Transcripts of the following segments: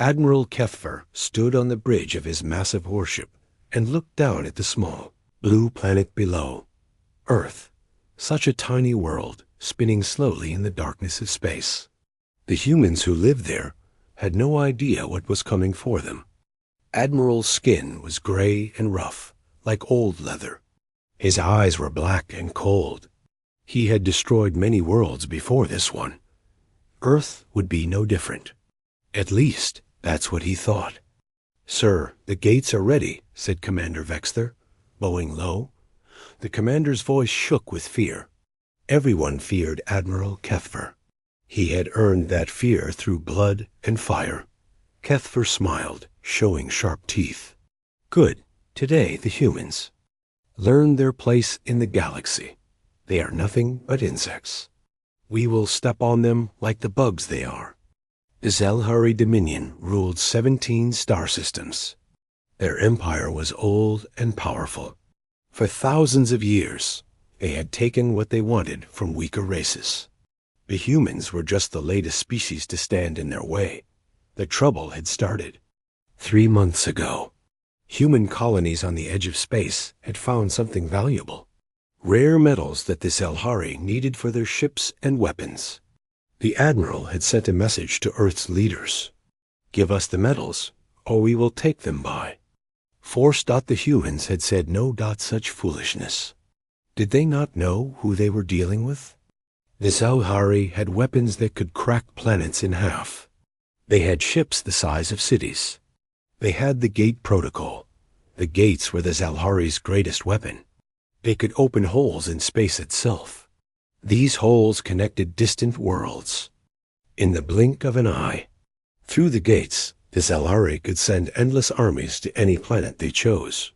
Admiral Kethver stood on the bridge of his massive warship and looked down at the small, blue planet below. Earth, such a tiny world, spinning slowly in the darkness of space. The humans who lived there had no idea what was coming for them. Admiral's skin was gray and rough, like old leather. His eyes were black and cold. He had destroyed many worlds before this one. Earth would be no different. At least, that's what he thought. "Sir, the gates are ready," said Commander Vexter, bowing low. The commander's voice shook with fear. Everyone feared Admiral Kethver. He had earned that fear through blood and fire. Kethver smiled, showing sharp teeth. "Good. Today the humans learn their place in the galaxy. They are nothing but insects. We will step on them like the bugs they are." The Zelhari Dominion ruled 17 star systems. Their empire was old and powerful. For thousands of years, they had taken what they wanted from weaker races. The humans were just the latest species to stand in their way. The trouble had started 3 months ago. Human colonies on the edge of space had found something valuable. Rare metals that the Zelhari needed for their ships and weapons. The Admiral had sent a message to Earth's leaders. "Give us the metals, or we will take them by." Force. The humans had said no. Such foolishness. Did they not know who they were dealing with? The Zelhari had weapons that could crack planets in half. They had ships the size of cities. They had the Gate Protocol. The gates were the Zelhari's greatest weapon. They could open holes in space itself. These holes connected distant worlds. In the blink of an eye, through the gates, the Zelhari could send endless armies to any planet they chose.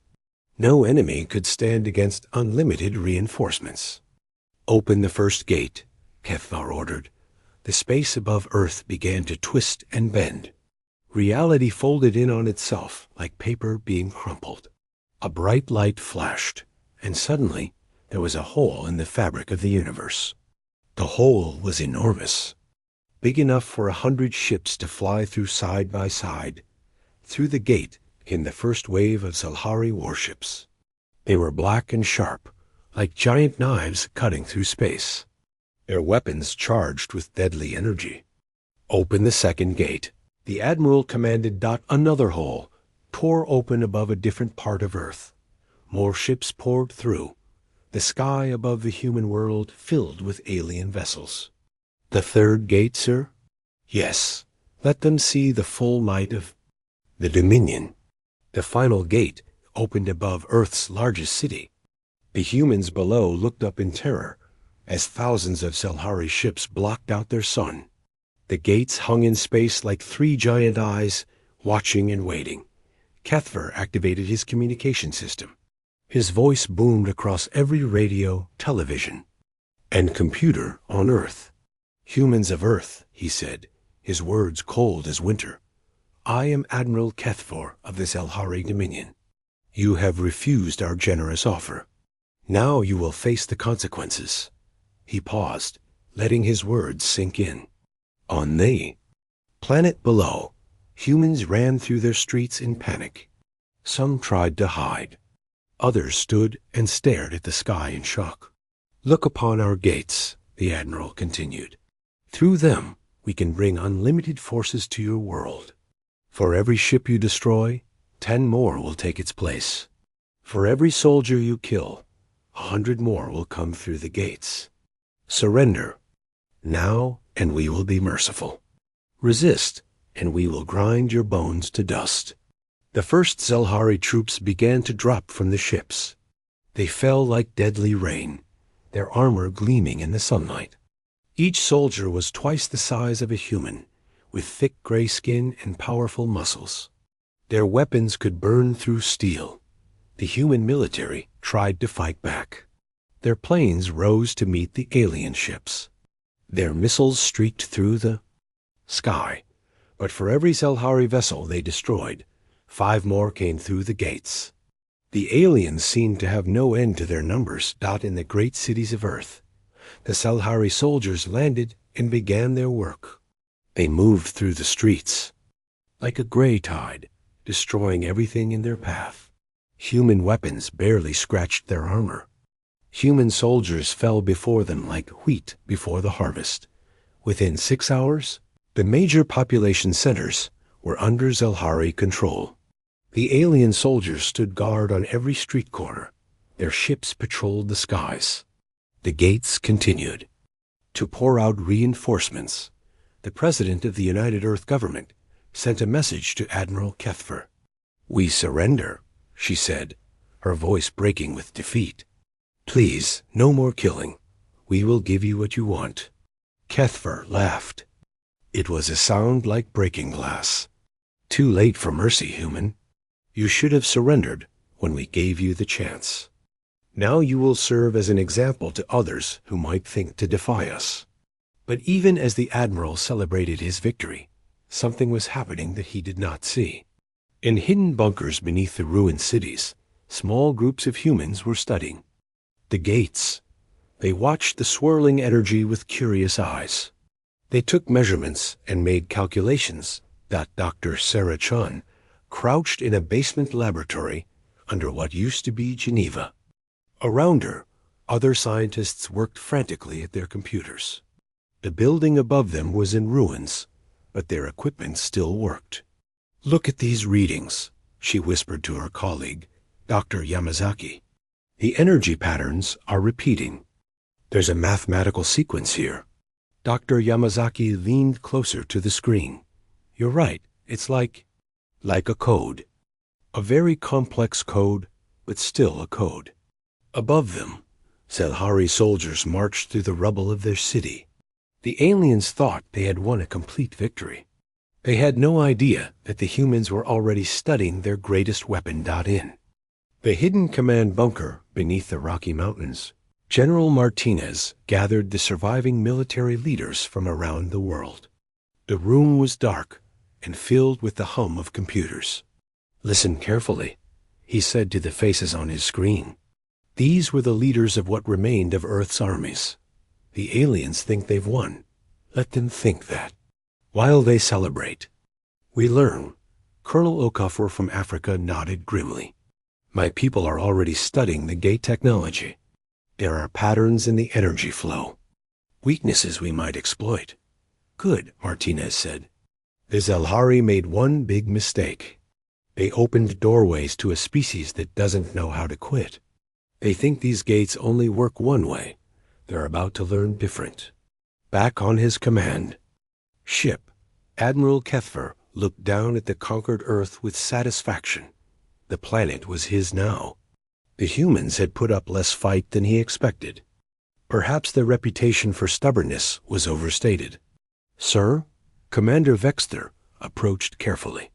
No enemy could stand against unlimited reinforcements. "Open the first gate," Kethvar ordered. The space above Earth began to twist and bend. Reality folded in on itself like paper being crumpled. A bright light flashed, and suddenly there was a hole in the fabric of the universe. The hole was enormous, big enough for 100 ships to fly through side by side. Through the gate came the first wave of Zelhari warships. They were black and sharp, like giant knives cutting through space. Their weapons charged with deadly energy. "Open the second gate," the Admiral commanded. Another hole tore open above a different part of Earth. More ships poured through. The sky above the human world filled with alien vessels. "The third gate, sir?" "Yes. Let them see the full might of the Dominion." The final gate opened above Earth's largest city. The humans below looked up in terror as thousands of Zelhari ships blocked out their sun. The gates hung in space like 3 giant eyes, watching and waiting. Kethver activated his communication system. His voice boomed across every radio, television, and computer on Earth. "Humans of Earth," he said, his words cold as winter. "I am Admiral Kethvar of the Zelhari Dominion. You have refused our generous offer. Now you will face the consequences." He paused, letting his words sink in. On the planet below, humans ran through their streets in panic. Some tried to hide. Others stood and stared at the sky in shock. "Look upon our gates," the Admiral continued. "Through them, we can bring unlimited forces to your world. For every ship you destroy, 10 more will take its place. For every soldier you kill, 100 more will come through the gates. Surrender now, and we will be merciful. Resist, and we will grind your bones to dust." The first Zelhari troops began to drop from the ships. They fell like deadly rain, their armor gleaming in the sunlight. Each soldier was twice the size of a human, with thick gray skin and powerful muscles. Their weapons could burn through steel. The human military tried to fight back. Their planes rose to meet the alien ships. Their missiles streaked through the sky, but for every Zelhari vessel they destroyed, 5 more came through the gates. The aliens seemed to have no end to their numbers. In the great cities of Earth, the Zelhari soldiers landed and began their work. They moved through the streets. like a gray tide, destroying everything in their path. Human weapons barely scratched their armor. Human soldiers fell before them like wheat before the harvest. Within 6 hours, the major population centers were under Zelhari control. The alien soldiers stood guard on every street corner. Their ships patrolled the skies. The gates continued. To pour out reinforcements, the President of the United Earth Government sent a message to Admiral Kethfer. "We surrender," she said, her voice breaking with defeat. "Please, no more killing. We will give you what you want." Kethfer laughed. It was a sound like breaking glass. "Too late for mercy, human. You should have surrendered when we gave you the chance. Now you will serve as an example to others who might think to defy us." But even as the Admiral celebrated his victory, something was happening that he did not see. In hidden bunkers beneath the ruined cities, small groups of humans were studying. The gates. They watched the swirling energy with curious eyes. They took measurements and made calculations that Dr. Sarah Chun crouched in a basement laboratory under what used to be Geneva. Around her, other scientists worked frantically at their computers. The building above them was in ruins, but their equipment still worked. "Look at these readings," she whispered to her colleague, Dr. Yamazaki. "The energy patterns are repeating. There's a mathematical sequence here." Dr. Yamazaki leaned closer to the screen. "You're right. It's like a code. A very complex code, but still a code." Above them, Zelhari soldiers marched through the rubble of their city. The aliens thought they had won a complete victory. They had no idea that the humans were already studying their greatest weapon. In the hidden command bunker beneath the Rocky Mountains, General Martinez gathered the surviving military leaders from around the world. The room was dark and filled with the hum of computers. "Listen carefully," he said to the faces on his screen. "These were the leaders of what remained of Earth's armies. The aliens think they've won. Let them think that. While they celebrate, we learn." Colonel Okafor from Africa nodded grimly. "My people are already studying the gate technology. There are patterns in the energy flow. Weaknesses we might exploit." "Good," Martinez said. "The Zelhari made one big mistake. They opened doorways to a species that doesn't know how to quit. They think these gates only work one way. They're about to learn different." Back on his command ship, Admiral Kethfer looked down at the conquered Earth with satisfaction. The planet was his now. The humans had put up less fight than he expected. Perhaps their reputation for stubbornness was overstated. "Sir," Commander Vexter approached carefully.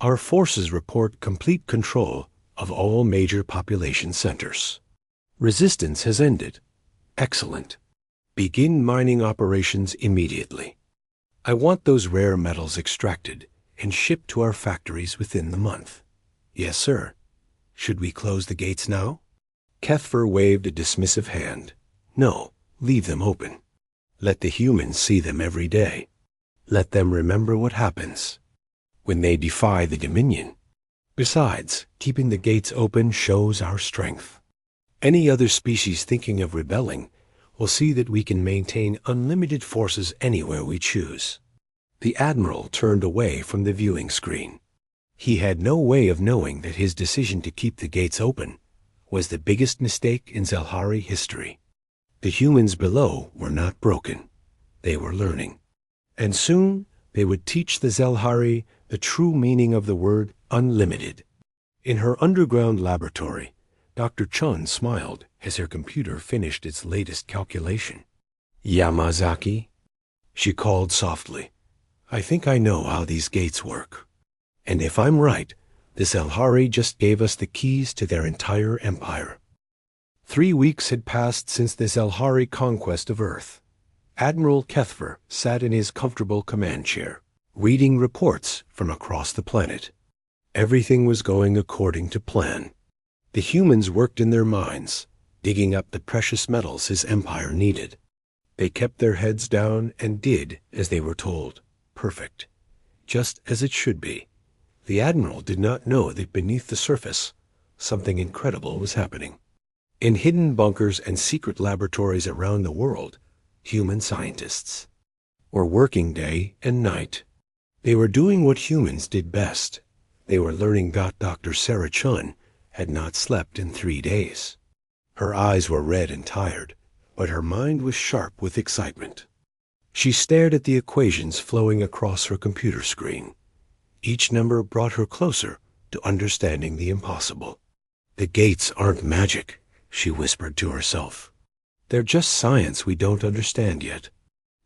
"Our forces report complete control of all major population centers. Resistance has ended. Excellent. Begin mining operations immediately. I want those rare metals extracted and shipped to our factories within the month." "Yes, sir." "Should we close the gates now?" Kethfer waved a dismissive hand. "No, leave them open. Let the humans see them every day. Let them remember what happens when they defy the Dominion. Besides, keeping the gates open shows our strength. Any other species thinking of rebelling will see that we can maintain unlimited forces anywhere we choose." The Admiral turned away from the viewing screen. He had no way of knowing that his decision to keep the gates open was the biggest mistake in Zelhari history. The humans below were not broken. They were learning. And soon they would teach the Zelhari the true meaning of the word unlimited. In her underground laboratory, Dr. Chun smiled as her computer finished its latest calculation. "Yamazaki," she called softly, "I think I know how these gates work. And if I'm right, the Zelhari just gave us the keys to their entire empire." 3 weeks had passed since the Zelhari conquest of Earth. Admiral Kethfer sat in his comfortable command chair, reading reports from across the planet. Everything was going according to plan. The humans worked in their mines, digging up the precious metals his empire needed. They kept their heads down and did as they were told. Perfect. just as it should be. The Admiral did not know that beneath the surface, something incredible was happening. In hidden bunkers and secret laboratories around the world, human scientists were working day and night. They were doing what humans did best. They were learning. Dr. Sarah Chun had not slept in 3 days. Her eyes were red and tired, but her mind was sharp with excitement. She stared at the equations flowing across her computer screen. Each number brought her closer to understanding the impossible. "The gates aren't magic," she whispered to herself. "They're just science we don't understand yet."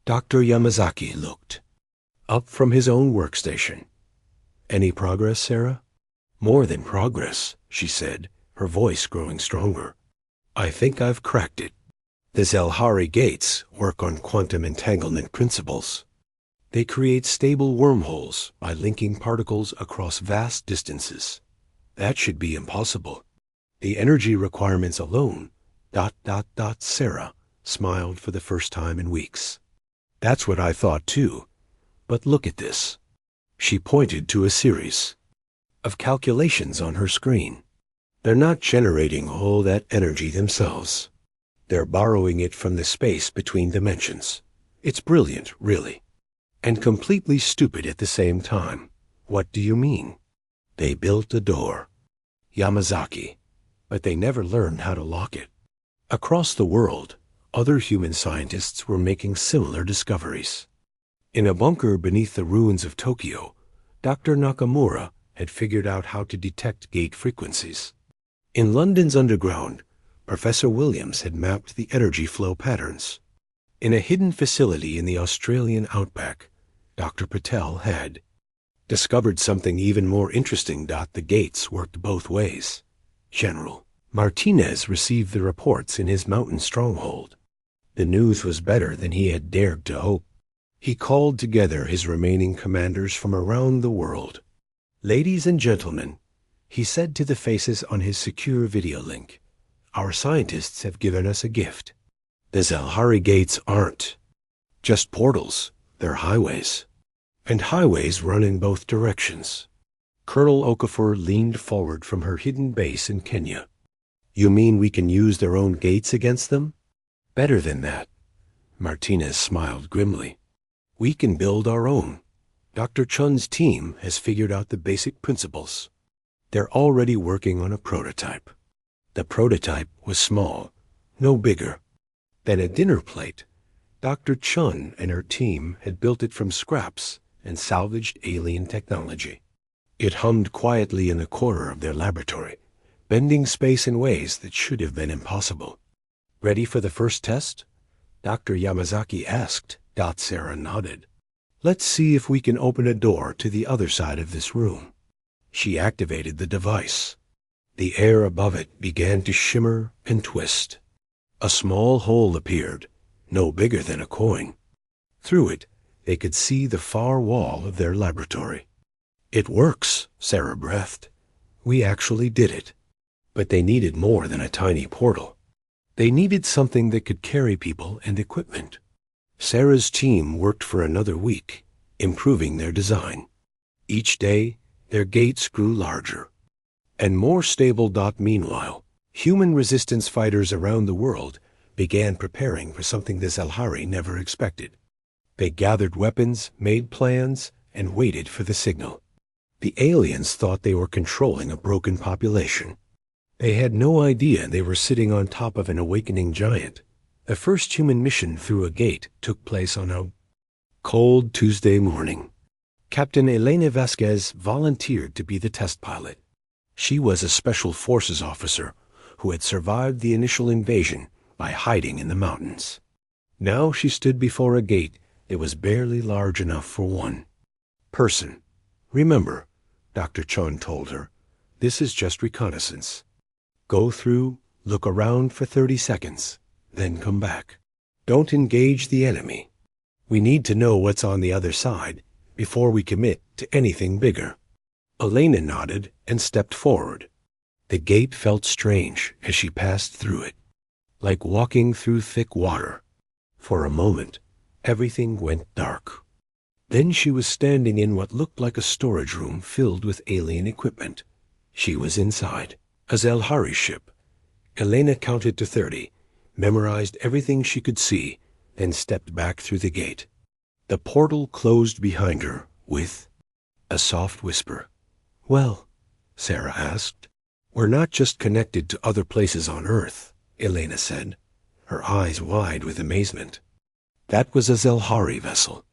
Dr. Yamazaki looked up from his own workstation. "Any progress, Sarah?" "More than progress," she said, her voice growing stronger. "I think I've cracked it. The Zelhari gates work on quantum entanglement principles. They create stable wormholes by linking particles across vast distances. That should be impossible. The energy requirements alone, ... Sarah smiled for the first time in weeks. "That's what I thought too. But look at this." She pointed to a series of calculations on her screen. "They're not generating all that energy themselves. They're borrowing it from the space between dimensions. It's brilliant, really. And completely stupid at the same time." "What do you mean?" "They built a door, Yamazaki, but they never learned how to lock it." Across the world, other human scientists were making similar discoveries. In a bunker beneath the ruins of Tokyo, Dr. Nakamura had figured out how to detect gate frequencies. In London's underground, Professor Williams had mapped the energy flow patterns. In a hidden facility in the Australian outback, Dr. Patel had discovered something even more interesting. The gates worked both ways. General Martinez received the reports in his mountain stronghold. The news was better than he had dared to hope. He called together his remaining commanders from around the world. "Ladies and gentlemen," he said to the faces on his secure video link, "our scientists have given us a gift. The Zelhari gates aren't just portals, they're highways. And highways run in both directions." Colonel Okafor leaned forward from her hidden base in Kenya. "You mean we can use their own gates against them?" "Better than that." Martinez smiled grimly. "We can build our own. Dr. Chun's team has figured out the basic principles. They're already working on a prototype." The prototype was small, no bigger than a dinner plate. Dr. Chun and her team had built it from scraps and salvaged alien technology. It hummed quietly in the corner of their laboratory, bending space in ways that should have been impossible. "Ready for the first test?" Dr. Yamazaki asked. Sarah nodded. "Let's see if we can open a door to the other side of this room." She activated the device. The air above it began to shimmer and twist. A small hole appeared, no bigger than a coin. Through it, they could see the far wall of their laboratory. "It works," Sarah breathed. "We actually did it." But they needed more than a tiny portal. They needed something that could carry people and equipment. Sarah's team worked for another week, improving their design. Each day, their gates grew larger and more stable. Meanwhile, human resistance fighters around the world began preparing for something the Zelhari never expected. They gathered weapons, made plans, and waited for the signal. The aliens thought they were controlling a broken population. They had no idea they were sitting on top of an awakening giant. The first human mission through a gate took place on a cold Tuesday morning. Captain Elena Vasquez volunteered to be the test pilot. She was a special forces officer who had survived the initial invasion by hiding in the mountains. Now she stood before a gate that was barely large enough for one person. "Remember," Dr. Chun told her, "this is just reconnaissance. Go through, look around for 30 seconds, then come back. Don't engage the enemy. We need to know what's on the other side before we commit to anything bigger." Elena nodded and stepped forward. The gate felt strange as she passed through it, like walking through thick water. For a moment, everything went dark. Then she was standing in what looked like a storage room filled with alien equipment. She was inside a Zelhari ship. Elena counted to 30, memorized everything she could see, then stepped back through the gate. The portal closed behind her with a soft whisper. "Well," Sarah asked. "We're not just connected to other places on Earth," Elena said, her eyes wide with amazement. "That was a Zelhari vessel.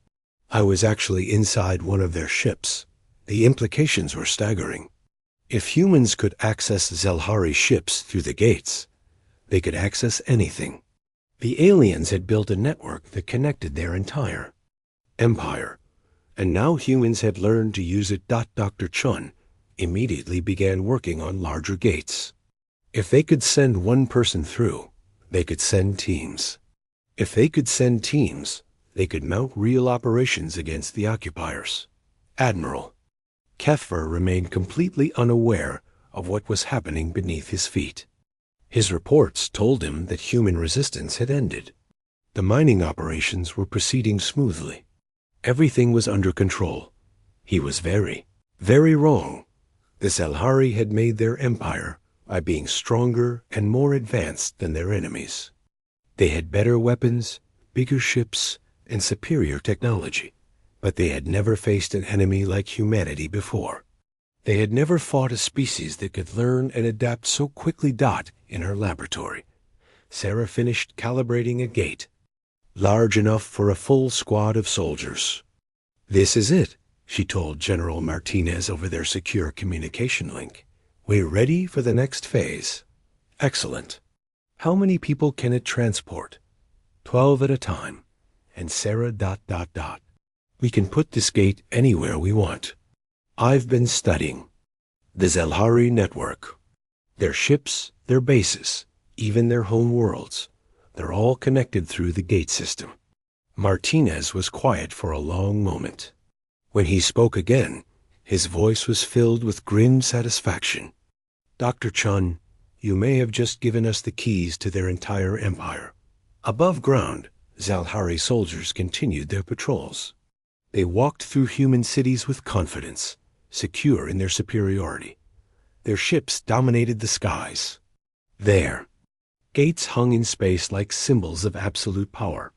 I was actually inside one of their ships. The implications were staggering. If humans could access Zelhari ships through the gates, they could access anything. The aliens had built a network that connected their entire empire, and now humans had learned to use it. Dr. Chun immediately began working on larger gates. If they could send one person through, they could send teams. If they could send teams, they could mount real operations against the occupiers. Admiral Keffer remained completely unaware of what was happening beneath his feet. His reports told him that human resistance had ended. The mining operations were proceeding smoothly. Everything was under control. He was very, very wrong. The Zelhari had made their empire by being stronger and more advanced than their enemies. They had better weapons, bigger ships, and superior technology, but they had never faced an enemy like humanity before. They had never fought a species that could learn and adapt so quickly. In her laboratory, Sarah finished calibrating a gate, large enough for a full squad of soldiers. "This is it," she told General Martinez over their secure communication link. "We're ready for the next phase." "Excellent. How many people can it transport?" 12 at a time. And Sarah ... "We can put this gate anywhere we want. I've been studying the Zelhari network. Their ships, their bases, even their home worlds, they're all connected through the gate system." Martinez was quiet for a long moment. When he spoke again, his voice was filled with grim satisfaction. "Dr. Chun, you may have just given us the keys to their entire empire." Above ground, Zelhari soldiers continued their patrols. They walked through human cities with confidence, secure in their superiority. Their ships dominated the skies. There, gates hung in space like symbols of absolute power.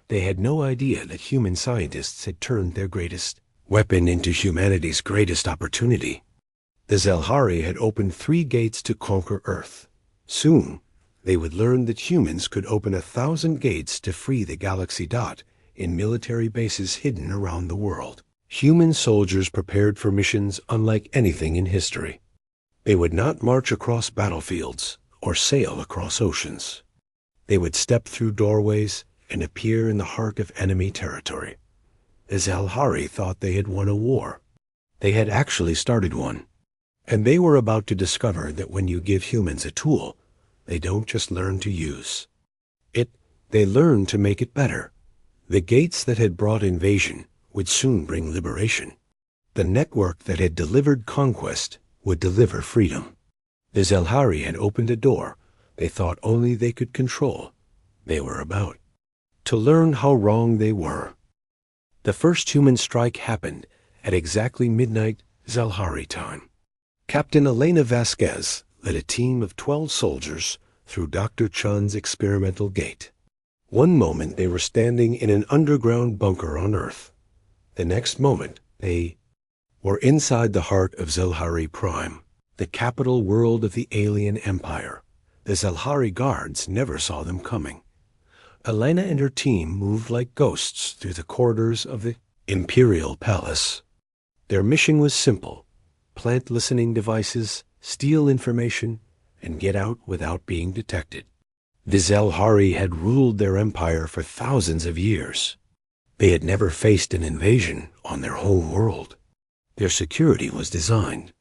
They had no idea that human scientists had turned their greatest weapon into humanity's greatest opportunity. The Zelhari had opened 3 gates to conquer Earth. Soon, they would learn that humans could open 1,000 gates to free the galaxy. In military bases hidden around the world, human soldiers prepared for missions unlike anything in history. They would not march across battlefields or sail across oceans. They would step through doorways and appear in the heart of enemy territory. The Zelhari thought they had won a war. They had actually started one. And they were about to discover that when you give humans a tool, they don't just learn to use it, they learn to make it better. The gates that had brought invasion would soon bring liberation. The network that had delivered conquest would deliver freedom. The Zelhari had opened a door they thought only they could control. They were about to learn how wrong they were. The first human strike happened at exactly midnight Zelhari time. Captain Elena Vasquez led a team of 12 soldiers through Dr. Chun's experimental gate. One moment they were standing in an underground bunker on Earth. The next moment they were inside the heart of Zelhari Prime, the capital world of the alien empire. The Zelhari guards never saw them coming. Elena and her team moved like ghosts through the corridors of the Imperial Palace. Their mission was simple: plant listening devices, steal information, and get out without being detected. The Zelhari had ruled their empire for thousands of years. They had never faced an invasion on their home world. Their security was designed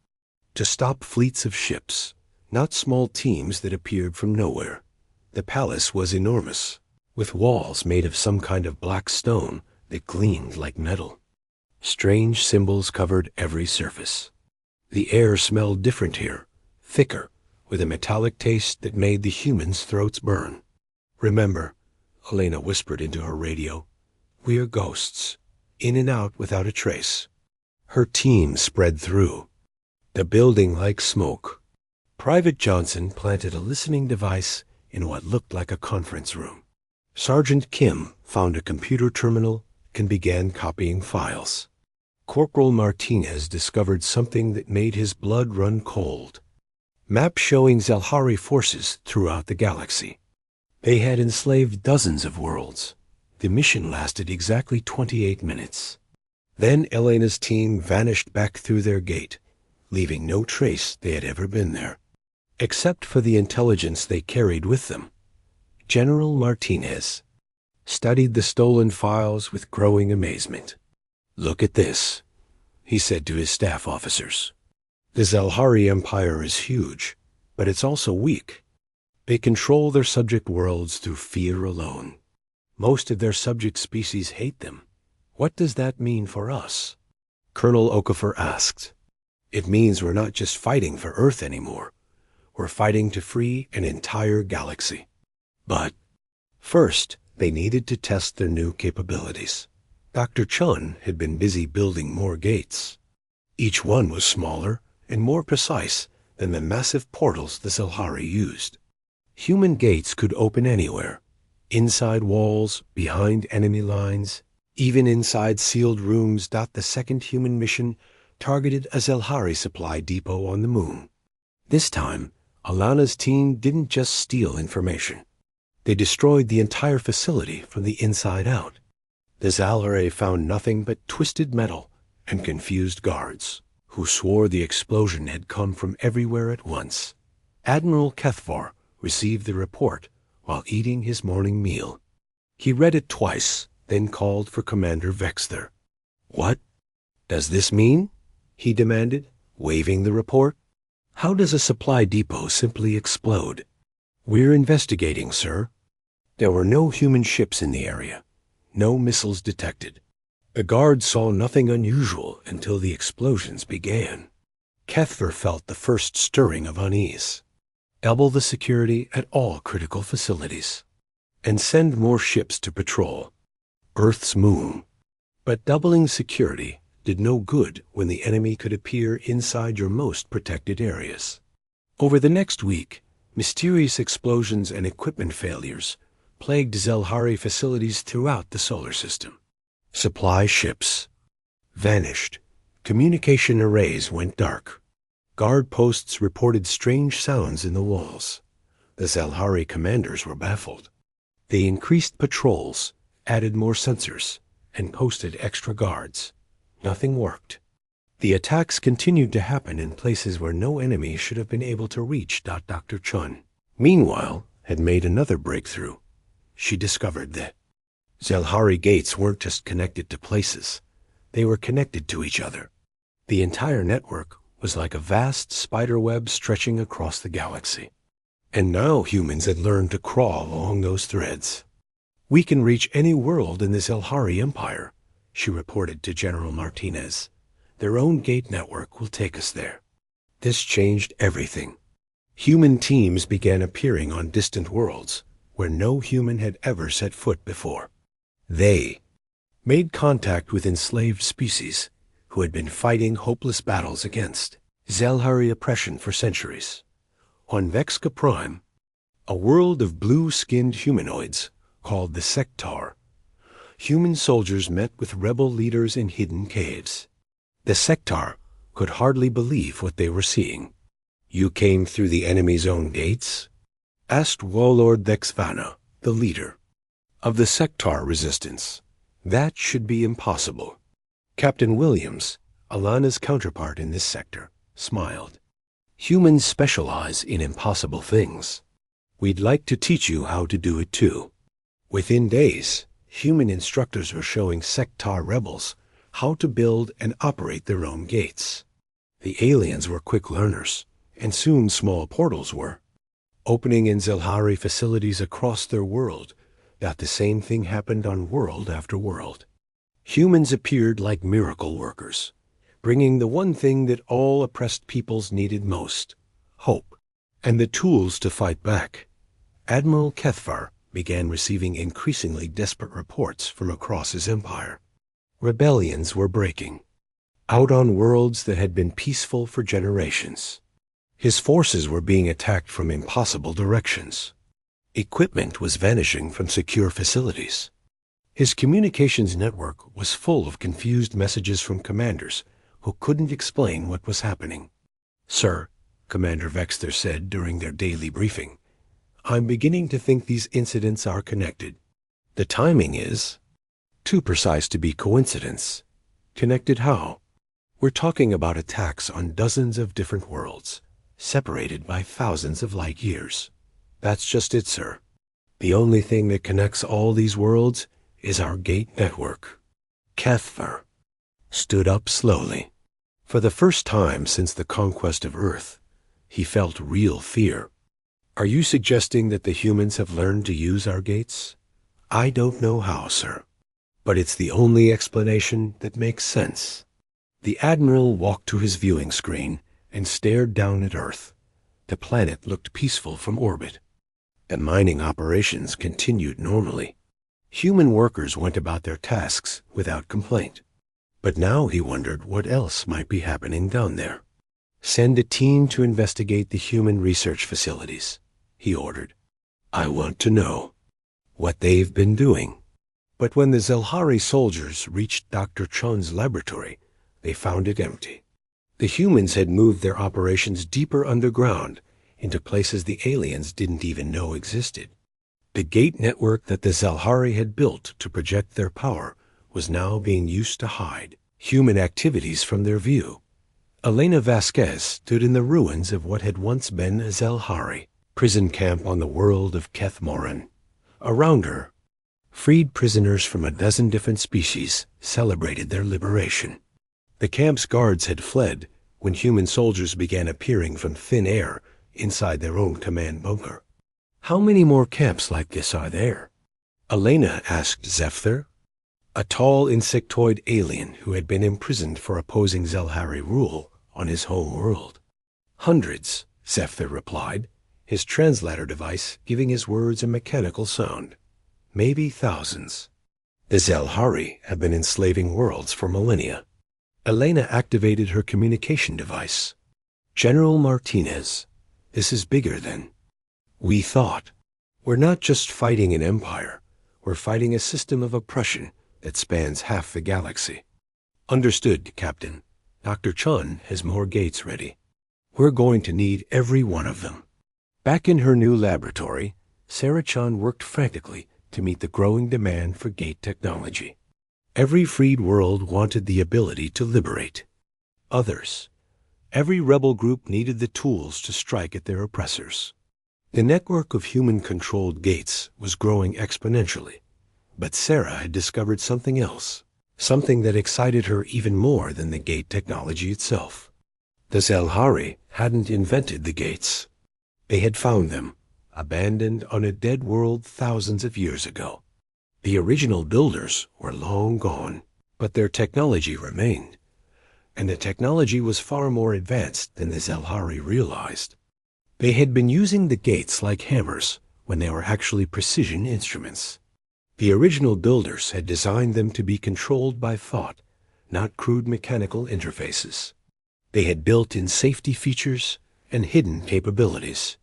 to stop fleets of ships, not small teams that appeared from nowhere. The palace was enormous, with walls made of some kind of black stone that gleamed like metal. Strange symbols covered every surface. The air smelled different here, thicker, with a metallic taste that made the humans' throats burn. "Remember," Elena whispered into her radio, "we are ghosts, in and out without a trace. Her team spread through, the building like smoke. Private Johnson planted a listening device in what looked like a conference room. Sergeant Kim found a computer terminal and began copying files. Corporal Martinez discovered something that made his blood run cold. Maps showing Zelhari forces throughout the galaxy. They had enslaved dozens of worlds. The mission lasted exactly 28 minutes. Then Elena's team vanished back through their gate, leaving no trace they had ever been there, except for the intelligence they carried with them. General Martinez studied the stolen files with growing amazement. "Look at this," he said to his staff officers. "The Zelhari Empire is huge, but it's also weak. They control their subject worlds through fear alone. Most of their subject species hate them. What does that mean for us?" Colonel Okafor asked. "It means we're not just fighting for Earth anymore. We're fighting to free an entire galaxy." But first, they needed to test their new capabilities. Dr. Chun had been busy building more gates. Each one was smaller and more precise than the massive portals the Zelhari used. Human gates could open anywhere, inside walls, behind enemy lines, even inside sealed rooms. The second human mission targeted a Zelhari supply depot on the moon. This time, Alana's team didn't just steal information. They destroyed the entire facility from the inside out. The Zelhari found nothing but twisted metal and confused guards, who swore the explosion had come from everywhere at once. Admiral Kethvar received the report while eating his morning meal. He read it twice, then called for Commander Vexter. "What does this mean?" he demanded, waving the report. "How does a supply depot simply explode?" "We're investigating, sir. There were no human ships in the area. No missiles detected. The guards saw nothing unusual until the explosions began." Kethver felt the first stirring of unease. "Double the security at all critical facilities, and send more ships to patrol Earth's moon." But doubling security did no good when the enemy could appear inside your most protected areas. Over the next week, mysterious explosions and equipment failures plagued Zelhari facilities throughout the solar system. Supply ships vanished. Communication arrays went dark. Guard posts reported strange sounds in the walls. The Zelhari commanders were baffled. They increased patrols, added more sensors, and posted extra guards. Nothing worked. The attacks continued to happen in places where no enemy should have been able to reach. Dr. Chun, meanwhile, had made another breakthrough. She discovered that Zelhari gates weren't just connected to places. They were connected to each other. The entire network was like a vast spider web stretching across the galaxy. And now humans had learned to crawl along those threads. "We can reach any world in the Zelhari Empire," she reported to General Martinez. "Their own gate network will take us there." This changed everything. Human teams began appearing on distant worlds where no human had ever set foot before. They made contact with enslaved species who had been fighting hopeless battles against Zelhari oppression for centuries. On Vexca Prime, a world of blue-skinned humanoids called the Sectar, human soldiers met with rebel leaders in hidden caves. The Sectar could hardly believe what they were seeing. "You came through the enemy's own gates?" asked Warlord Vexvana, the leader of the Sectar resistance. "That should be impossible." Captain Williams, Alana's counterpart in this sector, smiled. "Humans specialize in impossible things. We'd like to teach you how to do it too." Within days, human instructors were showing Sectar rebels how to build and operate their own gates. The aliens were quick learners, and soon small portals were opening in Zelhari facilities across their world. The same thing happened on world after world. Humans appeared like miracle workers, bringing the one thing that all oppressed peoples needed most: hope, and the tools to fight back. Admiral Kethvar began receiving increasingly desperate reports from across his empire. Rebellions were breaking out on worlds that had been peaceful for generations. His forces were being attacked from impossible directions. Equipment was vanishing from secure facilities. His communications network was full of confused messages from commanders who couldn't explain what was happening. "Sir," Commander Vexter said during their daily briefing, "I'm beginning to think these incidents are connected. The timing is too precise to be coincidence." "Connected how?" "We're talking about attacks on dozens of different worlds, separated by thousands of light years." "That's just it, sir. The only thing that connects all these worlds is our gate network." Cathvar stood up slowly. For the first time since the conquest of Earth, he felt real fear. "Are you suggesting that the humans have learned to use our gates?" "I don't know how, sir, but it's the only explanation that makes sense." The Admiral walked to his viewing screen and stared down at Earth. The planet looked peaceful from orbit. The mining operations continued normally. Human workers went about their tasks without complaint. But now he wondered what else might be happening down there. "Send a team to investigate the human research facilities," he ordered. "I want to know what they've been doing." But when the Zelhari soldiers reached Dr. Chun's laboratory, they found it empty. The humans had moved their operations deeper underground into places the aliens didn't even know existed. The gate network that the Zelhari had built to project their power was now being used to hide human activities from their view. Elena Vasquez stood in the ruins of what had once been a Zelhari prison camp on the world of Kethmoran. Around her, freed prisoners from a dozen different species celebrated their liberation. The camp's guards had fled when human soldiers began appearing from thin air inside their own command bunker. "How many more camps like this are there?" Elena asked Zephyr, a tall insectoid alien who had been imprisoned for opposing Zelhari rule on his home world. "Hundreds," Zephyr replied, his translator device giving his words a mechanical sound. "Maybe thousands. The Zelhari have been enslaving worlds for millennia." Elena activated her communication device. "General Martinez, this is bigger than we thought. We're not just fighting an empire. We're fighting a system of oppression that spans half the galaxy." "Understood, Captain. Dr. Chun has more gates ready. We're going to need every one of them." Back in her new laboratory, Sarah Chun worked frantically to meet the growing demand for gate technology. Every freed world wanted the ability to liberate others. Every rebel group needed the tools to strike at their oppressors. The network of human-controlled gates was growing exponentially, but Sarah had discovered something else, something that excited her even more than the gate technology itself. The Zelhari hadn't invented the gates. They had found them, abandoned on a dead world thousands of years ago. The original builders were long gone, but their technology remained, and the technology was far more advanced than the Zelhari realized. They had been using the gates like hammers when they were actually precision instruments. The original builders had designed them to be controlled by thought, not crude mechanical interfaces. They had built-in safety features and hidden capabilities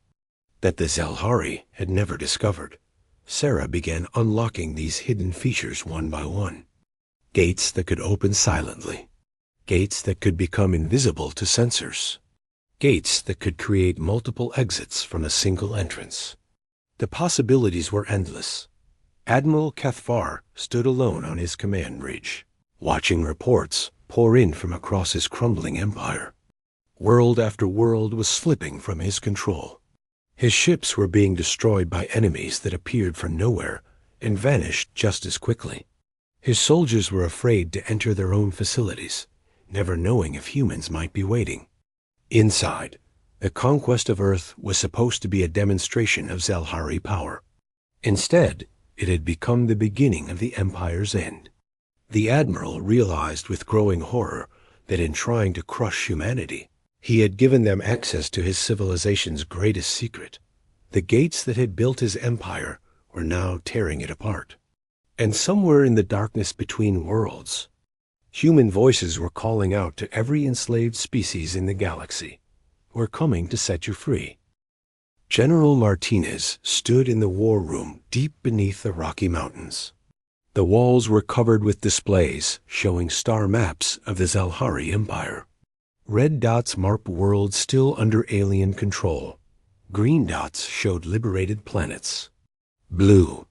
that the Zelhari had never discovered. Sarah began unlocking these hidden features one by one. Gates that could open silently. Gates that could become invisible to sensors. Gates that could create multiple exits from a single entrance. The possibilities were endless. Admiral Cathvar stood alone on his command bridge, watching reports pour in from across his crumbling empire. World after world was slipping from his control. His ships were being destroyed by enemies that appeared from nowhere and vanished just as quickly. His soldiers were afraid to enter their own facilities, never knowing if humans might be waiting. Inside, the conquest of Earth was supposed to be a demonstration of Zelhari power. Instead, it had become the beginning of the Empire's end. The Admiral realized with growing horror that in trying to crush humanity, he had given them access to his civilization's greatest secret. The gates that had built his empire were now tearing it apart. And somewhere in the darkness between worlds, Human voices were calling out to every enslaved species in the galaxy. "We're coming to set you free." General Martinez stood in the war room deep beneath the Rocky Mountains. The walls were covered with displays showing star maps of the Zelhari Empire. Red dots marked worlds still under alien control. Green dots showed liberated planets. Blue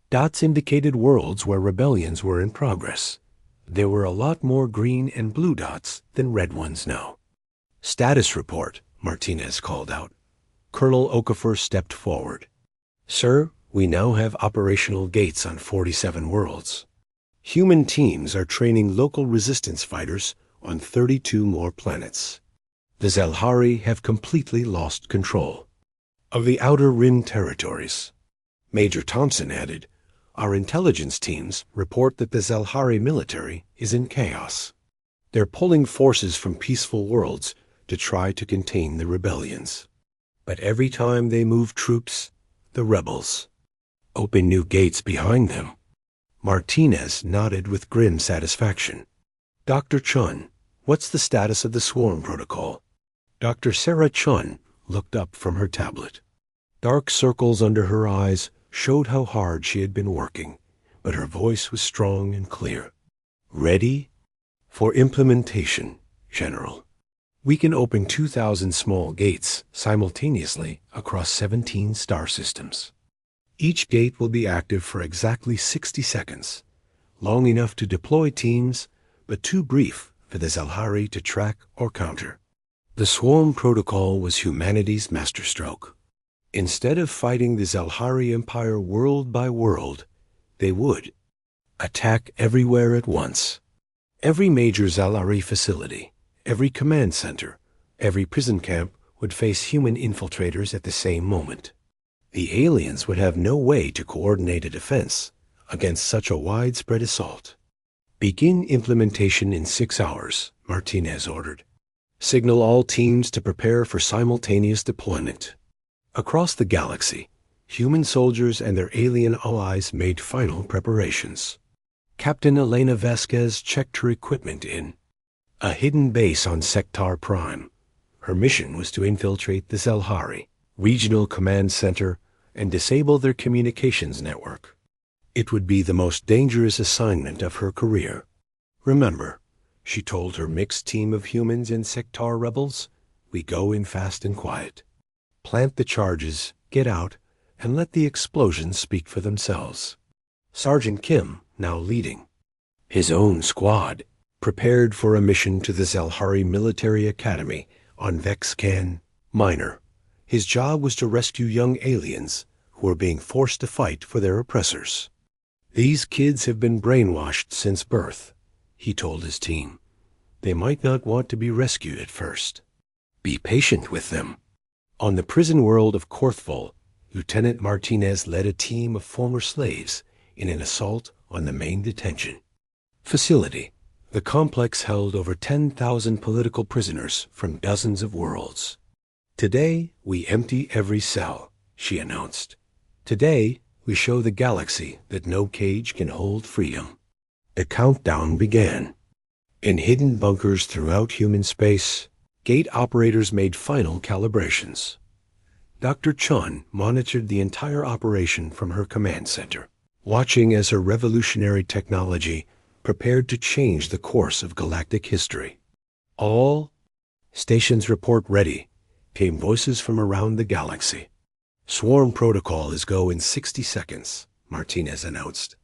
dots indicated worlds where rebellions were in progress. There were a lot more green and blue dots than red ones now. "Status report," Martinez called out. Colonel Okafor stepped forward. "Sir, we now have operational gates on 47 worlds. Human teams are training local resistance fighters on 32 more planets. The Zelhari have completely lost control of the Outer Rim territories." Major Thompson added, "Our intelligence teams report that the Zelhari military is in chaos. They're pulling forces from peaceful worlds to try to contain the rebellions. But every time they move troops, the rebels open new gates behind them." Martinez nodded with grim satisfaction. "Dr. Chun, what's the status of the swarm protocol?" Dr. Sarah Chun looked up from her tablet. Dark circles under her eyes showed how hard she had been working, but her voice was strong and clear. "Ready for implementation, General. We can open 2,000 small gates simultaneously across 17 star systems. Each gate will be active for exactly 60 seconds, long enough to deploy teams, but too brief for the Zelhari to track or counter." The swarm protocol was humanity's masterstroke. Instead of fighting the Zelhari Empire world by world, they would attack everywhere at once. Every major Zelhari facility, every command center, every prison camp would face human infiltrators at the same moment. The aliens would have no way to coordinate a defense against such a widespread assault. "Begin implementation in 6 hours," Martinez ordered. "Signal all teams to prepare for simultaneous deployment." Across the galaxy, human soldiers and their alien allies made final preparations. Captain Elena Vasquez checked her equipment in a hidden base on Sector Prime. Her mission was to infiltrate the Zelhari regional command center and disable their communications network. It would be the most dangerous assignment of her career. "Remember," she told her mixed team of humans and Sector rebels, "we go in fast and quiet. Plant the charges, get out, and let the explosions speak for themselves." Sergeant Kim, now leading his own squad, prepared for a mission to the Zelhari Military Academy on Vexcan Minor. His job was to rescue young aliens who were being forced to fight for their oppressors. "These kids have been brainwashed since birth," he told his team. "They might not want to be rescued at first. Be patient with them." On the prison world of Korthvol, Lieutenant Martinez led a team of former slaves in an assault on the main detention facility. The complex held over 10,000 political prisoners from dozens of worlds. "Today, we empty every cell," she announced. "Today, we show the galaxy that no cage can hold freedom." The countdown began. In hidden bunkers throughout human space, gate operators made final calibrations. Dr. Chun monitored the entire operation from her command center, watching as her revolutionary technology prepared to change the course of galactic history. "All stations report ready," came voices from around the galaxy. "Swarm protocol is go in 60 seconds, Martinez announced.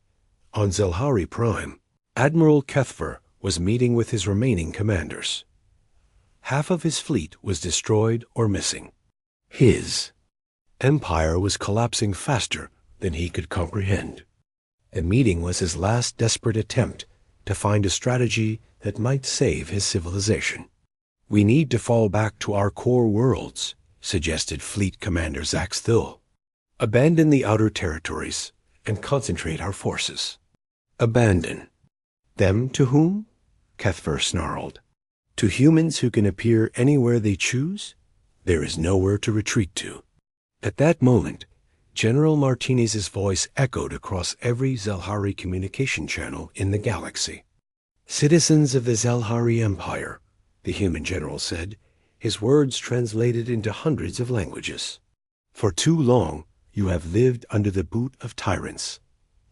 On Zelhari Prime, Admiral Kethver was meeting with his remaining commanders. Half of his fleet was destroyed or missing. His empire was collapsing faster than he could comprehend. The meeting was his last desperate attempt to find a strategy that might save his civilization. "We need to fall back to our core worlds," suggested Fleet Commander Zax Thill. "Abandon the outer territories and concentrate our forces." "Abandon? Them to whom?" Kethver snarled. "To humans who can appear anywhere they choose? There is nowhere to retreat to." At that moment, General Martinez's voice echoed across every Zelhari communication channel in the galaxy. "Citizens of the Zelhari Empire," the human general said, his words translated into hundreds of languages. "For too long, you have lived under the boot of tyrants.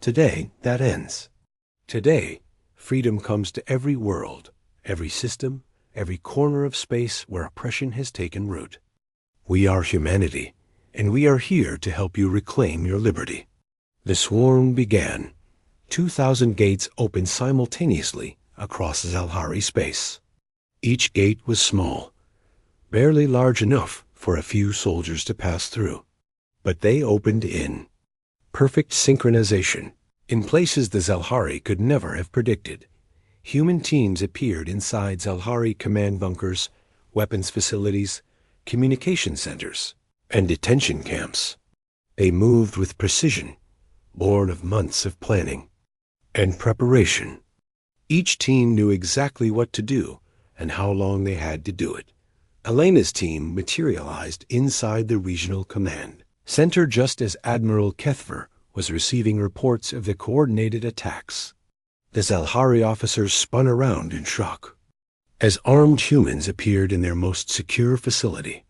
Today, that ends. Today, freedom comes to every world, every system, every corner of space where oppression has taken root. We are humanity, and we are here to help you reclaim your liberty." The swarm began. 2,000 gates opened simultaneously across Zelhari space. Each gate was small, barely large enough for a few soldiers to pass through. But they opened in perfect synchronization, in places the Zelhari could never have predicted. Human teams appeared inside Zelhari command bunkers, weapons facilities, communication centers, and detention camps. They moved with precision, born of months of planning and preparation. Each team knew exactly what to do and how long they had to do it. Elena's team materialized inside the regional command center just as Admiral Kethver was receiving reports of the coordinated attacks. The Zelhari officers spun around in shock as armed humans appeared in their most secure facility.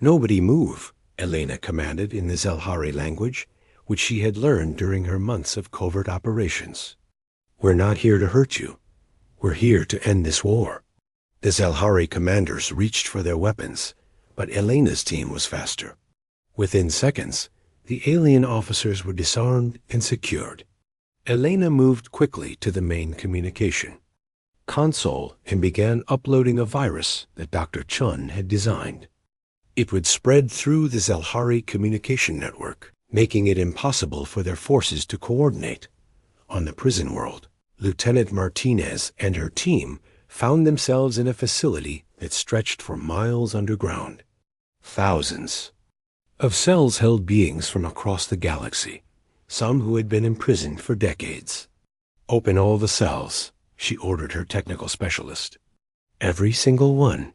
"Nobody move," Elena commanded in the Zelhari language, which she had learned during her months of covert operations. "We're not here to hurt you. We're here to end this war." The Zelhari commanders reached for their weapons, but Elena's team was faster. Within seconds, the alien officers were disarmed and secured. Elena moved quickly to the main communication console and began uploading a virus that Dr. Chun had designed. It would spread through the Zelhari communication network, making it impossible for their forces to coordinate. On the prison world, Lieutenant Martinez and her team found themselves in a facility that stretched for miles underground. Thousands of cells held beings from across the galaxy, some who had been imprisoned for decades. "Open all the cells," she ordered her technical specialist. "Every single one."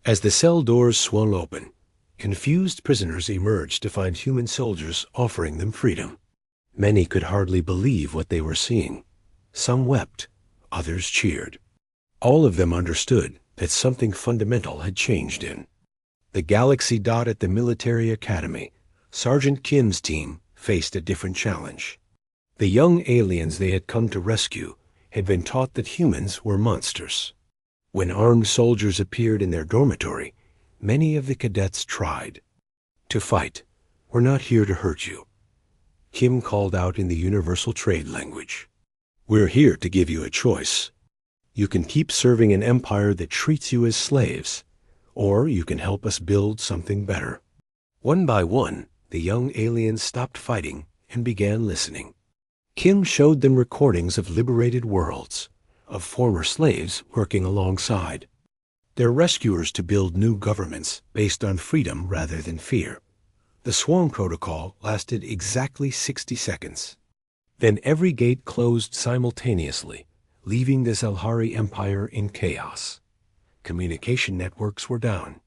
As the cell doors swung open, confused prisoners emerged to find human soldiers offering them freedom. Many could hardly believe what they were seeing. Some wept, others cheered. All of them understood that something fundamental had changed in the galaxy. At the military academy, Sergeant Kim's team faced a different challenge. The young aliens they had come to rescue had been taught that humans were monsters. When armed soldiers appeared in their dormitory, many of the cadets tried to fight. "We're not here to hurt you," Kim called out in the universal trade language. "We're here to give you a choice. You can keep serving an empire that treats you as slaves, or you can help us build something better." One by one, the young aliens stopped fighting and began listening. Kim showed them recordings of liberated worlds, of former slaves working alongside their rescuers to build new governments based on freedom rather than fear. The swarm protocol lasted exactly 60 seconds. Then every gate closed simultaneously, leaving the Zelhari Empire in chaos. Communication networks were down.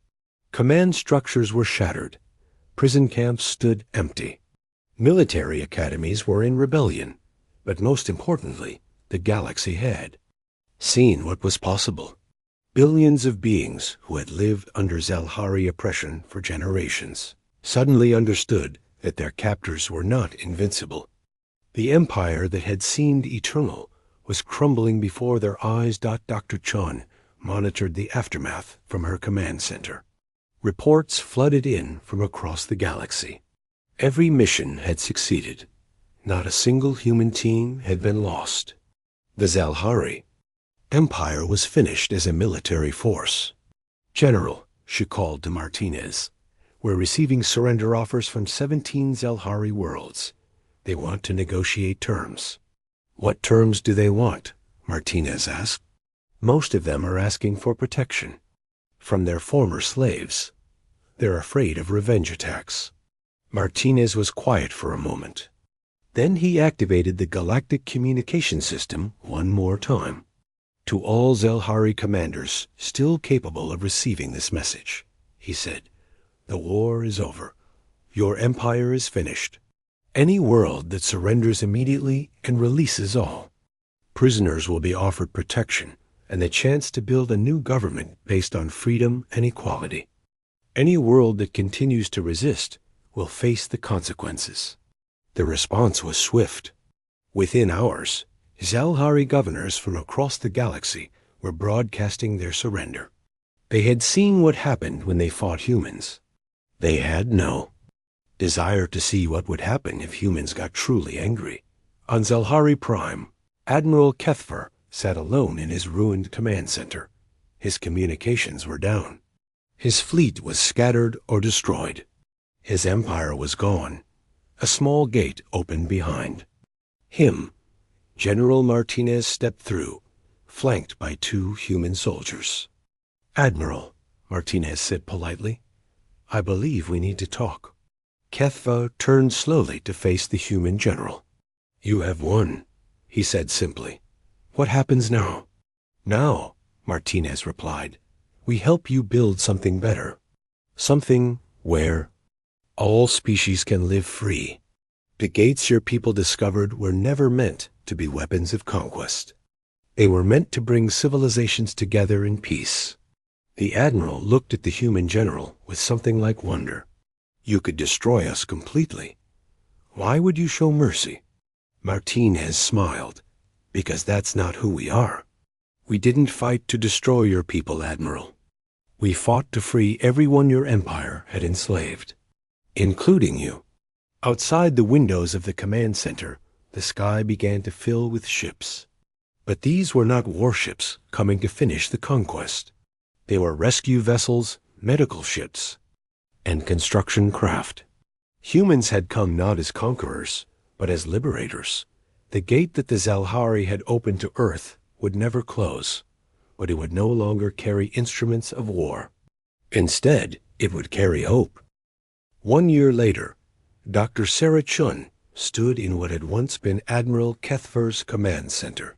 Command structures were shattered. Prison camps stood empty. Military academies were in rebellion, but most importantly, the galaxy had seen what was possible. Billions of beings who had lived under Zelhari oppression for generations suddenly understood that their captors were not invincible. The empire that had seemed eternal was crumbling before their eyes. Dr. Chun monitored the aftermath from her command center. Reports flooded in from across the galaxy. Every mission had succeeded. Not a single human team had been lost. The Zelhari Empire was finished as a military force. "General," she called to Martinez, "we're receiving surrender offers from 17 Zelhari worlds. They want to negotiate terms." "What terms do they want?" Martinez asked. "Most of them are asking for protection from their former slaves. They're afraid of revenge attacks." Martinez was quiet for a moment. Then he activated the Galactic communication system one more time. "To all Zelhari commanders still capable of receiving this message," he said, "the war is over. Your empire is finished. Any world that surrenders immediately and releases all Prisoners will be offered protection and the chance to build a new government based on freedom and equality. Any world that continues to resist will face the consequences. The response was swift. Within hours, Zalhari governors from across the galaxy were broadcasting their surrender. They had seen what happened when they fought humans. They had no desire to see what would happen if humans got truly angry. On Zalhari Prime, Admiral Kethfer sat alone in his ruined command center. His communications were down. His fleet was scattered or destroyed. His empire was gone. A small gate opened behind him. General Martinez stepped through, flanked by 2 human soldiers. "Admiral," Martinez said politely, "I believe we need to talk." Kethva turned slowly to face the human general. "You have won," he said simply. "What happens now?" "Now," Martinez replied, "we help you build something better. Something where all species can live free. The gates your people discovered were never meant to be weapons of conquest. They were meant to bring civilizations together in peace." The admiral looked at the human general with something like wonder. "You could destroy us completely. Why would you show mercy?" Martinez smiled. "Because that's not who we are. We didn't fight to destroy your people, Admiral. We fought to free everyone your empire had enslaved, including you." Outside the windows of the command center, the sky began to fill with ships. But these were not warships coming to finish the conquest. They were rescue vessels, medical ships, and construction craft. Humans had come not as conquerors, but as liberators. The gate that the Zalhari had opened to Earth would never close, but it would no longer carry instruments of war. Instead, it would carry hope. 1 year later, Dr. Sarah Chun stood in what had once been Admiral Kethfer's command center.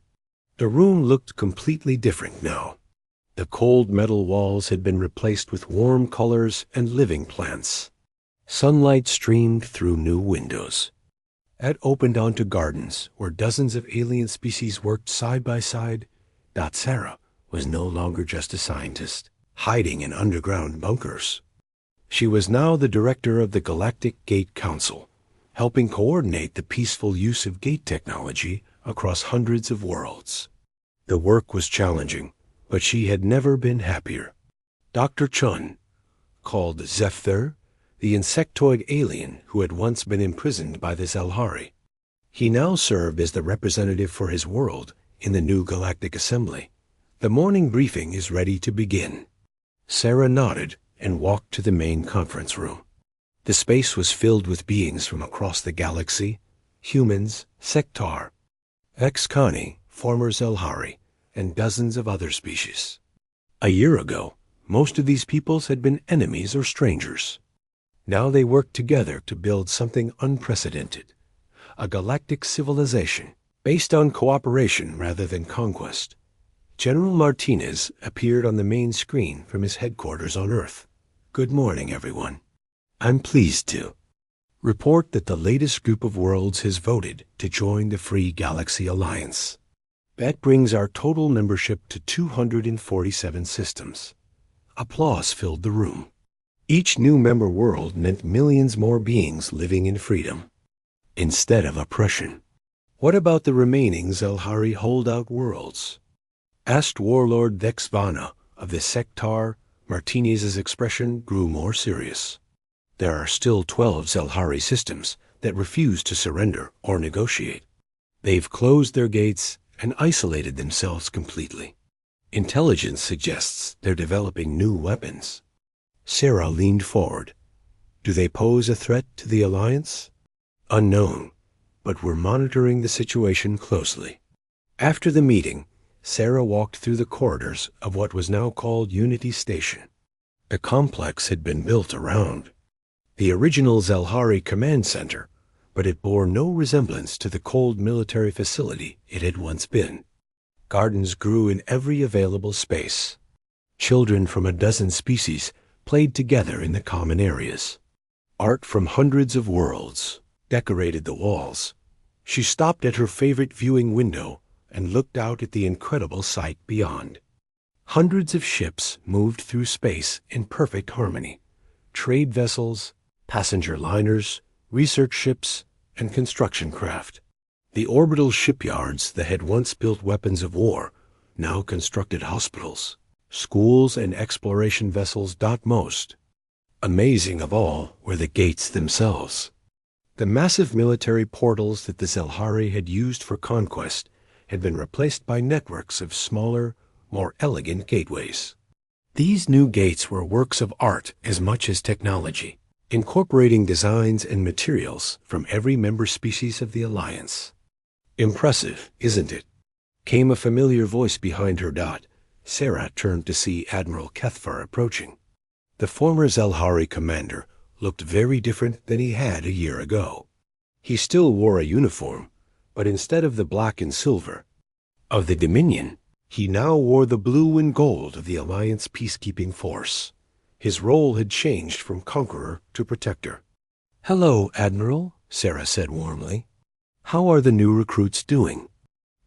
The room looked completely different now. The cold metal walls had been replaced with warm colors and living plants. Sunlight streamed through new windows. It opened onto gardens where dozens of alien species worked side by side. Sarah was no longer just a scientist, hiding in underground bunkers. She was now the director of the Galactic Gate Council, helping coordinate the peaceful use of gate technology across hundreds of worlds. The work was challenging, but she had never been happier. Dr. Chun, called Zephyr, the insectoid alien who had once been imprisoned by the Zalhari. He now served as the representative for his world in the new Galactic Assembly. "The morning briefing is ready to begin." Sarah nodded and walked to the main conference room. The space was filled with beings from across the galaxy, humans, Sektar, Ex-Khani, former Zalhari, and dozens of other species. A year ago, most of these peoples had been enemies or strangers. Now they worked together to build something unprecedented, a galactic civilization based on cooperation rather than conquest. General Martinez appeared on the main screen from his headquarters on Earth. "Good morning, everyone. I'm pleased to report that the latest group of worlds has voted to join the Free Galaxy Alliance. That brings our total membership to 247 systems." Applause filled the room. Each new member world meant millions more beings living in freedom instead of oppression. "What about the remaining Zalhari holdout worlds?" asked Warlord Vexvana of the Sektar. Martinez's expression grew more serious. "There are still 12 Zalhari systems that refuse to surrender or negotiate. They've closed their gates and isolated themselves completely. Intelligence suggests they're developing new weapons." Sarah leaned forward. "Do they pose a threat to the Alliance?" "Unknown, but we're monitoring the situation closely." After the meeting, Sarah walked through the corridors of what was now called Unity Station. The complex had been built around the original Zalhari Command Center, but it bore no resemblance to the cold military facility it had once been. Gardens grew in every available space. Children from a dozen species played together in the common areas. Art from hundreds of worlds decorated the walls. She stopped at her favorite viewing window and looked out at the incredible sight beyond. Hundreds of ships moved through space in perfect harmony. Trade vessels, passenger liners, research ships, and construction craft. The orbital shipyards that had once built weapons of war now constructed hospitals, schools, and exploration vessels. Most amazing of all were the gates themselves. The massive military portals that the Zelhari had used for conquest had been replaced by networks of smaller, more elegant gateways. These new gates were works of art as much as technology, incorporating designs and materials from every member species of the Alliance. "Impressive, isn't it?" came a familiar voice behind her. Sarah turned to see Admiral Kethvar approaching. The former Zelhari commander looked very different than he had a year ago. He still wore a uniform, but instead of the black and silver of the Dominion, he now wore the blue and gold of the Alliance peacekeeping force. His role had changed from conqueror to protector. "Hello, Admiral," Sarah said warmly. "How are the new recruits doing?"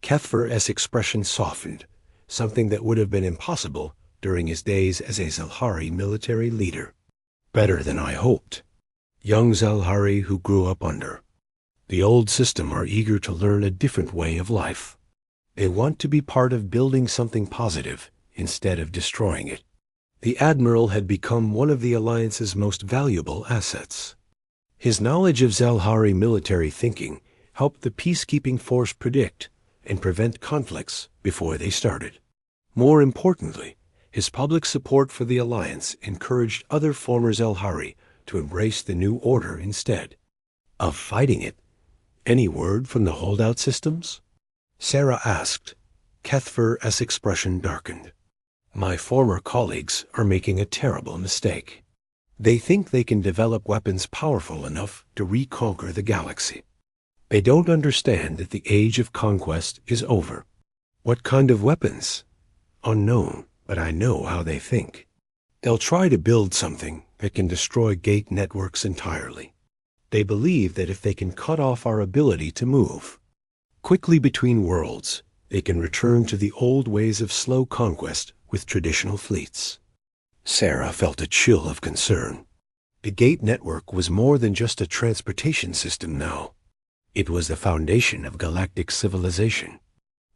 Kethvar's expression softened, something that would have been impossible during his days as a Zelhari military leader. "Better than I hoped. Young Zelhari who grew up under the old system are eager to learn a different way of life. They want to be part of building something positive instead of destroying it." The Admiral had become one of the Alliance's most valuable assets. His knowledge of Zelhari military thinking helped the peacekeeping force predict and prevent conflicts before they started. More importantly, his public support for the Alliance encouraged other former Zelhari to embrace the new order instead of fighting it. "Any word from the holdout systems?" Sarah asked. Kethvar's expression darkened. "My former colleagues are making a terrible mistake. They think they can develop weapons powerful enough to reconquer the galaxy. They don't understand that the age of conquest is over." "What kind of weapons?" "Unknown, but I know how they think. They'll try to build something that can destroy gate networks entirely. They believe that if they can cut off our ability to move quickly between worlds, they can return to the old ways of slow conquest with traditional fleets." Sarah felt a chill of concern. The gate network was more than just a transportation system now. It was the foundation of galactic civilization.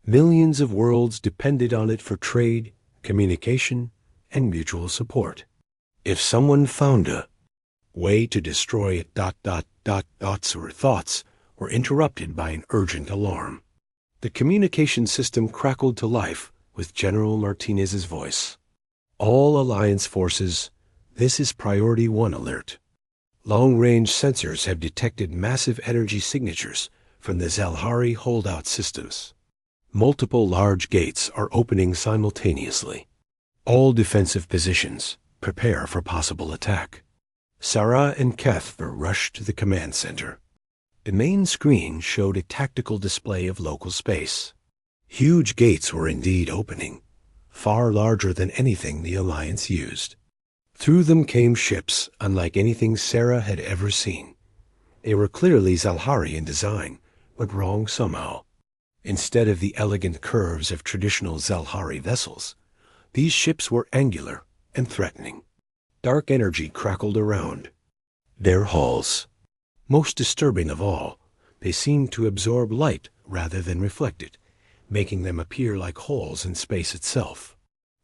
Millions of worlds depended on it for trade, communication, and mutual support. If someone found a way to destroy it, thoughts were interrupted by an urgent alarm. The communication system crackled to life with General Martinez's voice. "All Alliance forces, this is Priority 1 alert. Long-range sensors have detected massive energy signatures from the Zelhari holdout systems. Multiple large gates are opening simultaneously. All defensive positions, prepare for possible attack." Sarah and Kethvar rushed to the command center. The main screen showed a tactical display of local space. Huge gates were indeed opening, far larger than anything the Alliance used. Through them came ships unlike anything Sarah had ever seen. They were clearly Zelhari in design, but wrong somehow. Instead of the elegant curves of traditional Zelhari vessels, these ships were angular and threatening. Dark energy crackled around their hulls. Most disturbing of all, they seemed to absorb light rather than reflect it, making them appear like holes in space itself.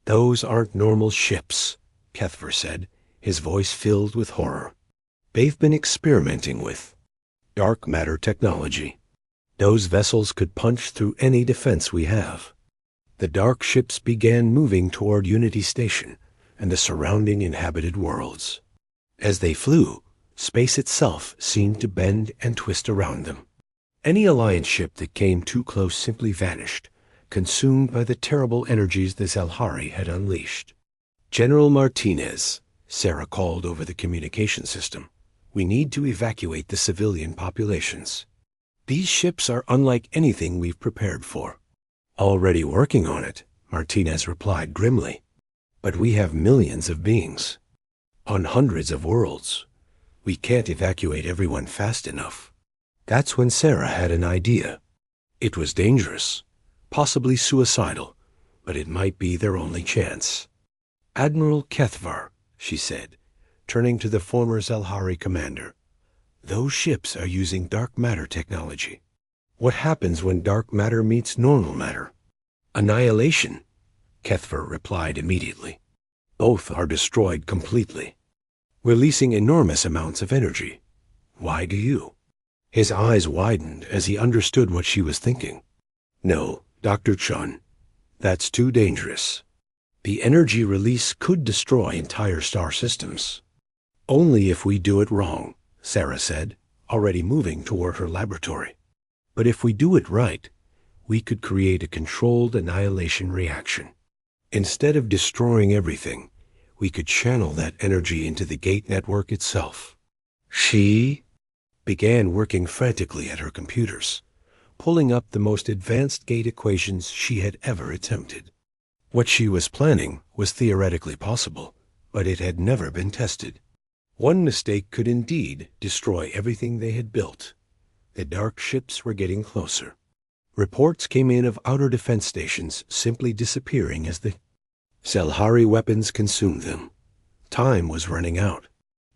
"Those aren't normal ships," Kethvar said, his voice filled with horror. "They've been experimenting with dark matter technology. Those vessels could punch through any defense we have." The dark ships began moving toward Unity Station and the surrounding inhabited worlds. As they flew, space itself seemed to bend and twist around them. Any Alliance ship that came too close simply vanished, consumed by the terrible energies the Zelhari had unleashed. "General Martinez," Sarah called over the communication system, "we need to evacuate the civilian populations. These ships are unlike anything we've prepared for." "Already working on it," Martinez replied grimly. "But we have millions of beings on hundreds of worlds. We can't evacuate everyone fast enough." That's when Sarah had an idea. It was dangerous, possibly suicidal, but it might be their only chance. Admiral Kethvar, she said, turning to the former Zelhari commander, those ships are using dark matter technology. What happens when dark matter meets normal matter? Annihilation, Kethvar replied immediately. Both are destroyed completely, releasing enormous amounts of energy. Why do you? His eyes widened as he understood what she was thinking. No, Dr. Chun, that's too dangerous. The energy release could destroy entire star systems. Only if we do it wrong, Sarah said, already moving toward her laboratory. But if we do it right, we could create a controlled annihilation reaction. Instead of destroying everything, we could channel that energy into the gate network itself. She began working frantically at her computers, pulling up the most advanced gate equations she had ever attempted. What she was planning was theoretically possible, but it had never been tested. One mistake could indeed destroy everything they had built. The dark ships were getting closer. Reports came in of outer defense stations simply disappearing as the Zelhari weapons consumed them. Time was running out.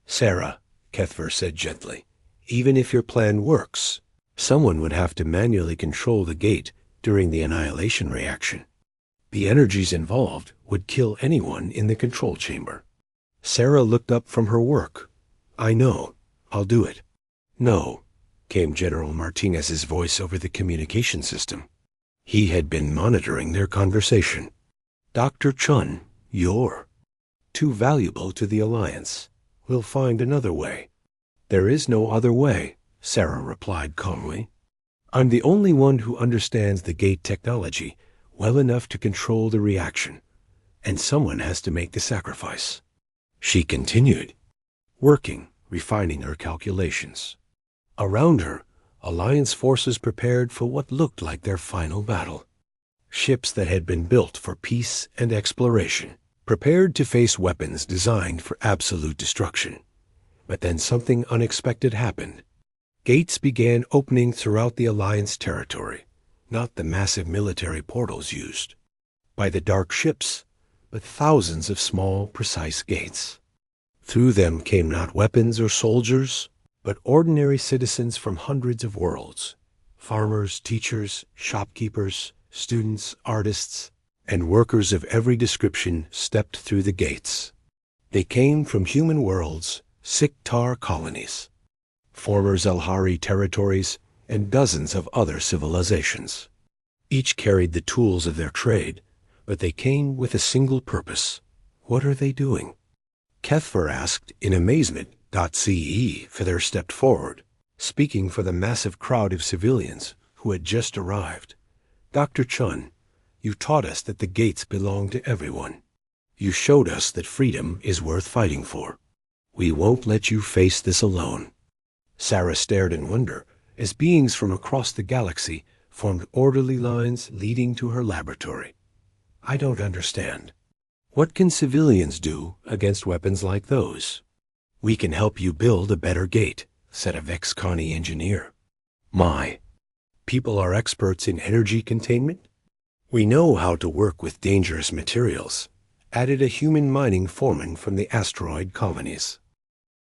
Sarah, Kethvar said gently, even if your plan works, someone would have to manually control the gate during the annihilation reaction. The energies involved would kill anyone in the control chamber. Sarah looked up from her work. I know. I'll do it. No, came General Martinez's voice over the communication system. He had been monitoring their conversation. Dr. Chun, you're too valuable to the Alliance. We'll find another way. There is no other way, Sarah replied calmly. I'm the only one who understands the gate technology well enough to control the reaction, and someone has to make the sacrifice. She continued, working, refining her calculations. Around her, Alliance forces prepared for what looked like their final battle. Ships that had been built for peace and exploration, prepared to face weapons designed for absolute destruction. But then something unexpected happened. Gates began opening throughout the Alliance territory, not the massive military portals used by the dark ships, but thousands of small, precise gates. Through them came not weapons or soldiers, but ordinary citizens from hundreds of worlds. Farmers, teachers, shopkeepers, students, artists, and workers of every description stepped through the gates. They came from human worlds, Siktar colonies, former Zelhari territories, and dozens of other civilizations. Each carried the tools of their trade, but they came with a single purpose. What are they doing? Kethvar asked in amazement. CE Feather stepped forward, speaking for the massive crowd of civilians who had just arrived. Dr. Chun, you taught us that the gates belong to everyone. You showed us that freedom is worth fighting for. We won't let you face this alone. Sarah stared in wonder as beings from across the galaxy formed orderly lines leading to her laboratory. I don't understand. What can civilians do against weapons like those? We can help you build a better gate, said a Vexconi engineer. My, people are experts in energy containment? We know how to work with dangerous materials, added a human mining foreman from the asteroid colonies.